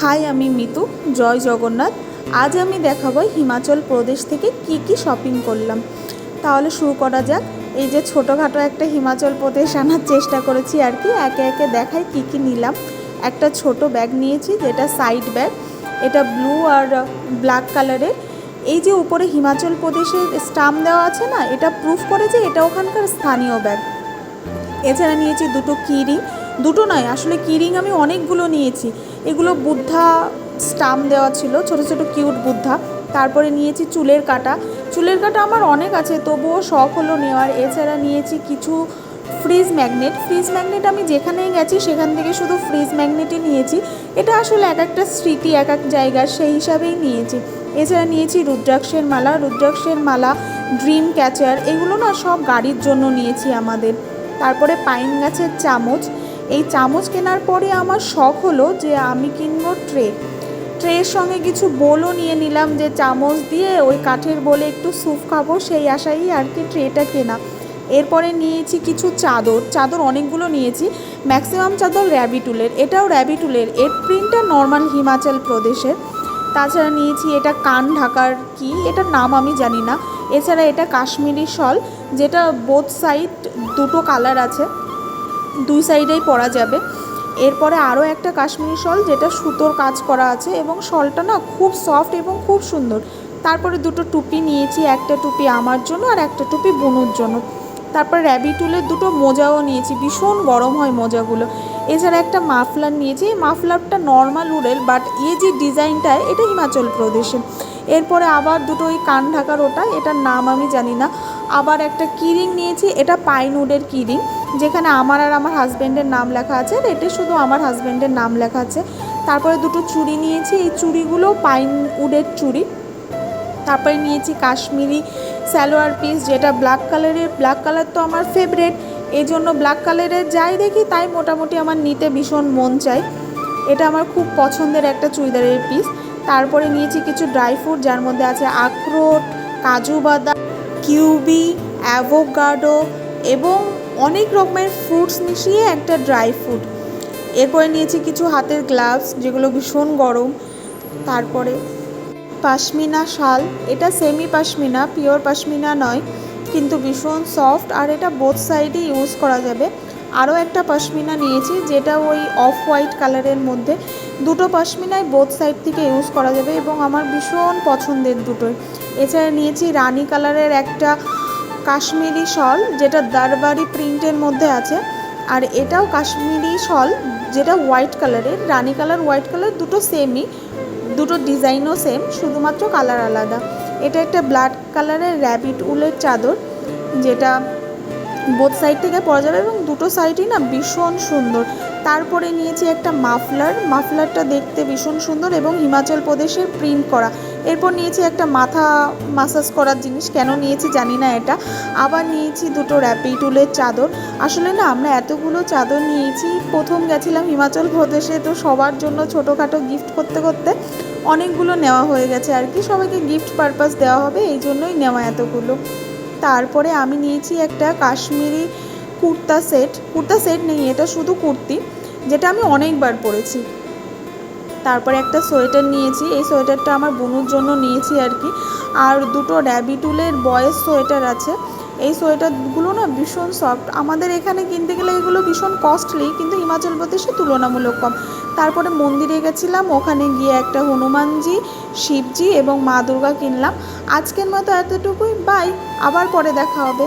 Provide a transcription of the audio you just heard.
High, আমি মিতু। জয় জগন্নাথ। আজ আমি দেখাবো হিমাচল প্রদেশ থেকে কি শপিং করলাম। তাহলে শুরু করা যাক। এই যে ছোটোখাটো একটা হিমাচল প্রদেশ আনার চেষ্টা করেছি আর কি। একে একে দেখাই কি নিলাম। একটা ছোট ব্যাগ নিয়েছি, যেটা সাইড ব্যাগ। এটা ব্লু আর ব্ল্যাক কালারের। এই যে উপরে হিমাচল প্রদেশের স্টাম্প দেওয়া আছে না, এটা প্রুফ করে যে এটা ওখানকার স্থানীয় ব্যাগ। এছাড়া নিয়েছি দুটো কিরিং। দুটো নয়, আসলে কিরিং আমি অনেকগুলো নিয়েছি। এগুলো বুদ্ধা স্টাম্প দেওয়া ছিল, ছোট ছোট কিউট বুদ্ধা। তারপরে নিয়েছি চুলের কাঁটা। চুলের কাঁটা আমার অনেক আছে, তবুও শখ হলো নেওয়ার। এছাড়া নিয়েছি কিছু ফ্রিজ ম্যাগনেট। ফ্রিজ ম্যাগনেট আমি যেখানেই গেছি সেখান থেকে শুধু ফ্রিজ ম্যাগনেটই নিয়েছি। এটা আসলে এক একটা স্মৃতি এক এক জায়গার, সেই হিসাবেই নিয়েছি। এছাড়া নিয়েছি রুদ্রাক্ষের মালা। রুদ্রাক্ষের মালা, ড্রিম ক্যাচার, এগুলো না সব গাড়ির জন্য নিয়েছি আমাদের। তারপরে পাইন গাছের চামচ। এই চামচ কেনার পরে আমার শখ হলো যে আমি কিনবো ট্রের সঙ্গে কিছু বোলও নিয়ে নিলাম, যে চামচ দিয়ে ওই কাঠের বোলে একটু স্যুপ খাবো, সেই আশাই আর কি ট্রেটা কেনা। এরপরে নিয়েছি কিছু চাদর অনেকগুলো নিয়েছি। ম্যাক্সিমাম চাদর র্যাবিটুলের, এটাও র্যাবিটুলের। এর প্রিন্টটা নর্মাল হিমাচল প্রদেশের। তাছাড়া নিয়েছি এটা কান ঢাকার কি, এটার নাম আমি জানি না। এছাড়া এটা কাশ্মীরি শল, যেটা বোথ সাইড দুটো কালার আছে, দুই সাইডেই পরা যাবে। এরপরে আরও একটা কাশ্মীরি শল, যেটা সুতোর কাজ করা আছে এবং শলটা না খুব সফট এবং খুব সুন্দর। তারপরে দুটো টুপি নিয়েছি, একটা টুপি আমার জন্য আর একটা টুপি বুনুর জন্য। তারপর র্যাবিটুলের দুটো মোজাও নিয়েছি, ভীষণ গরম হয় মোজাগুলো। এছাড়া একটা মাফলার নিয়েছি। এই মাফলারটা নর্মাল উডের, বাট যে ডিজাইনটা এটা হিমাচল প্রদেশে। এরপরে আবার দুটো ওই কান ঢাকার, এটার নাম আমি জানি না। আবার একটা কিরিং নিয়েছি, এটা পাইন উডের কিরিং, যেখানে আমার আর আমার হাজব্যান্ডের নাম লেখা আছে, আর এটা শুধু আমার হাজব্যান্ডের নাম লেখা আছে। তারপরে দুটো চুড়ি নিয়েছি, এই চুড়িগুলো পাইন উডের চুড়ি। তারপরে নিয়েছি কাশ্মীরি সালোয়ার পিস, যেটা ব্ল্যাক কালারের। ব্ল্যাক কালার তো আমার ফেভারেট, এই জন্য ব্ল্যাক কালারের যাই দেখি তাই মোটামুটি আমার নিতে ভীষণ মন চায়। এটা আমার খুব পছন্দের একটা চুড়িদারের পিস। তারপরে নিয়েছি কিছু ড্রাই ফ্রুট, যার মধ্যে আছে আখরোট, কাজু বাদাম, কিউবি, অ্যাভোকাডো এবং অনেক রকমের ফ্রুটস মিশিয়ে একটা ড্রাই ফ্রুট। এরপরে নিয়েছি কিছু হাতের গ্লাভস, যেগুলো ভীষণ গরম। তারপরে পাশমিনা শাল, এটা সেমি পাশমিনা, পিওর পাশমিনা নয়, কিন্তু ভীষণ সফট, আর এটা বোথ সাইডে ইউজ করা যাবে। আরও একটা পাশমিনা নিয়েছি, যেটা ওই অফ হোয়াইট কালারের মধ্যে। দুটো পাশমিনায় বোথ সাইড থেকে ইউজ করা যাবে এবং আমার ভীষণ পছন্দের দুটোই। এছাড়া নিয়েছি রানি কালারের একটা কাশ্মীরি শল, যেটা দারবারি প্রিন্টের মধ্যে আছে। আর এটাও কাশ্মীরি শল, যেটা হোয়াইট কালারের। রানি কালার, হোয়াইট কালার দুটো সেমই, দুটো ডিজাইনও সেম, শুধুমাত্র কালার আলাদা। এটা একটা ব্ল্যাক কালারের র্যাবিট উলের চাদর, যেটা বোথ সাইড থেকে পরা যাবে এবং দুটো সাইডই না ভীষণ সুন্দর। তারপরে নিয়েছি একটা মাফলারটা দেখতে ভীষণ সুন্দর এবং হিমাচল প্রদেশের প্রিন্ট করা। এরপর নিয়েছি একটা মাথা মাসাজ করার জিনিস, কেন নিয়েছি জানি না এটা। আবার নিয়েছি দুটো র্যাপিড উলের চাদর। আসলে না আমরা এতগুলো চাদর নিয়েছি, প্রথম গেছিলাম হিমাচল প্রদেশে, তো সবার জন্য ছোটোখাটো গিফট করতে করতে অনেকগুলো নেওয়া হয়ে গেছে আর কি। সবাইকে গিফট পারপাস দেওয়া হবে, এই জন্যই নেওয়া এতগুলো। তারপরে আমি নিয়েছি একটা কাশ্মীরি কুর্তা সেট নেই, এটা শুধু কুর্তি, যেটা আমি অনেকবার পরেছি। তারপরে একটা সোয়েটার নিয়েছি, এই সোয়েটারটা আমার বোনুর জন্য নিয়েছি আর কি। আর দুটো র্যাবিটুলের বয়েজ সোয়েটার আছে। এই সোয়েটারগুলো না ভীষণ সফট, আমাদের এখানে কিনতে গেলে এগুলো ভীষণ কস্টলি, কিন্তু হিমাচল প্রদেশে তুলনামূলক কম। তারপরে মন্দিরে গেছিলাম, ওখানে গিয়ে একটা হনুমানজি, শিবজি এবং মা দুর্গা কিনলাম। আজকের মতো এতটুকুই, বাই, আবার পরে দেখা হবে।